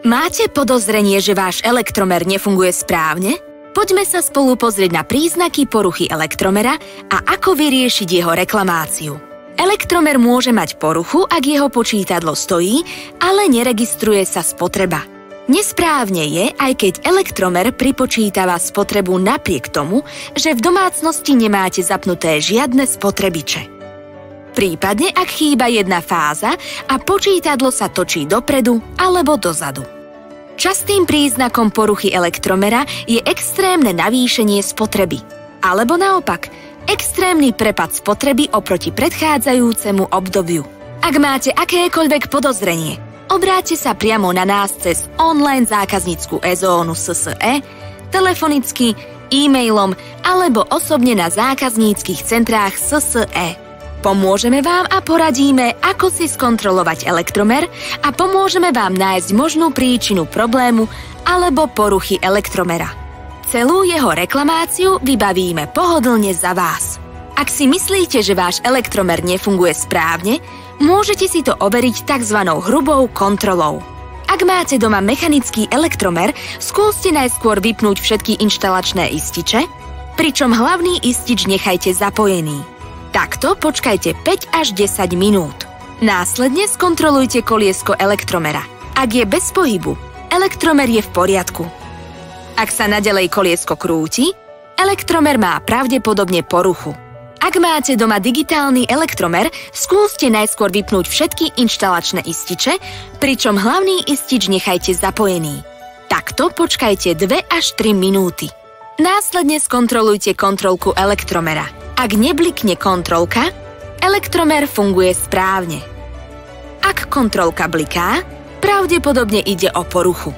Máte podozrenie, že váš elektromer nefunguje správne? Poďme sa spolu pozrieť na príznaky poruchy elektromera a ako vyriešiť jeho reklamáciu. Elektromer môže mať poruchu, ak jeho počítadlo stojí, ale neregistruje sa spotreba. Nesprávne je, aj keď elektromer pripočítava spotrebu napriek tomu, že v domácnosti nemáte zapnuté žiadne spotrebiče. Prípadne, ak chýba jedna fáza a počítadlo sa točí dopredu alebo dozadu. Častým príznakom poruchy elektromera je extrémne navýšenie spotreby. Alebo naopak, extrémny prepad spotreby oproti predchádzajúcemu obdobiu. Ak máte akékoľvek podozrenie, obráťte sa priamo na nás cez online zákaznícku e-zónu SSE, telefonicky, e-mailom alebo osobne na zákazníckych centrách SSE. Pomôžeme vám a poradíme, ako si skontrolovať elektromer a pomôžeme vám nájsť možnú príčinu problému alebo poruchy elektromera. Celú jeho reklamáciu vybavíme pohodlne za vás. Ak si myslíte, že váš elektromer nefunguje správne, môžete si to overiť tzv. Hrubou kontrolou. Ak máte doma mechanický elektromer, skúste najskôr vypnúť všetky inštalačné ističe, pričom hlavný istič nechajte zapojený. Takto počkajte 5 až 10 minút. Následne skontrolujte koliesko elektromera. Ak je bez pohybu, elektromer je v poriadku. Ak sa naďalej koliesko krúti, elektromer má pravdepodobne poruchu. Ak máte doma digitálny elektromer, skúste najskôr vypnúť všetky inštalačné ističe, pričom hlavný istič nechajte zapojený. Takto počkajte 2 až 3 minúty. Následne skontrolujte kontrolku elektromera. Ak neblikne kontrolka, elektromer funguje správne. Ak kontrolka bliká, pravdepodobne ide o poruchu.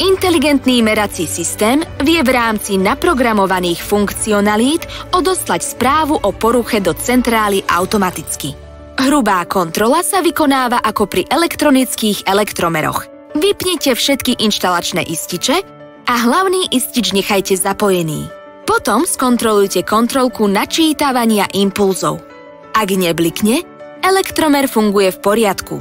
Inteligentný merací systém vie v rámci naprogramovaných funkcionalít odoslať správu o poruche do centrály automaticky. Hrubá kontrola sa vykonáva ako pri elektronických elektromeroch. Vypnite všetky inštalačné ističe a hlavný istič nechajte zapojený. Potom skontrolujte kontrolku načítavania impulzov. Ak neblikne, elektromer funguje v poriadku.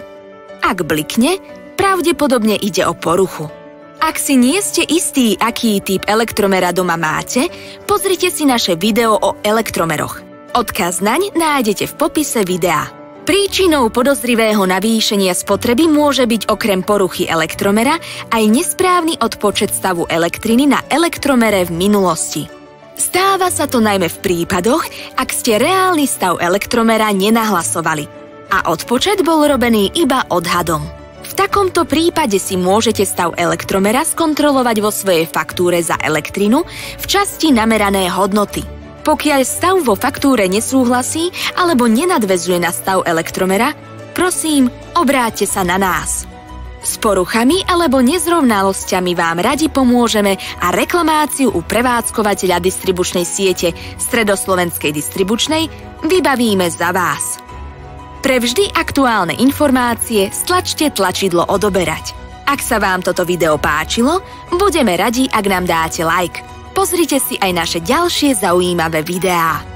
Ak blikne, pravdepodobne ide o poruchu. Ak si nie ste istí, aký typ elektromera doma máte, pozrite si naše video o elektromeroch. Odkaz naň nájdete v popise videa. Príčinou podozrivého navýšenia spotreby môže byť okrem poruchy elektromera aj nesprávny odpočet stavu elektriny na elektromere v minulosti. Stáva sa to najmä v prípadoch, ak ste reálny stav elektromera nenahlasovali a odpočet bol robený iba odhadom. V takomto prípade si môžete stav elektromera skontrolovať vo svojej faktúre za elektrinu v časti namerané hodnoty. Pokiaľ stav vo faktúre nesúhlasí alebo nenadväzuje na stav elektromera, prosím, obráťte sa na nás. S poruchami alebo nezrovnalosťami vám radi pomôžeme a reklamáciu u prevádzkovateľa distribučnej siete Stredoslovenskej distribučnej vybavíme za vás. Pre vždy aktuálne informácie stlačte tlačidlo odoberať. Ak sa vám toto video páčilo, budeme radi, ak nám dáte like. Pozrite si aj naše ďalšie zaujímavé videá.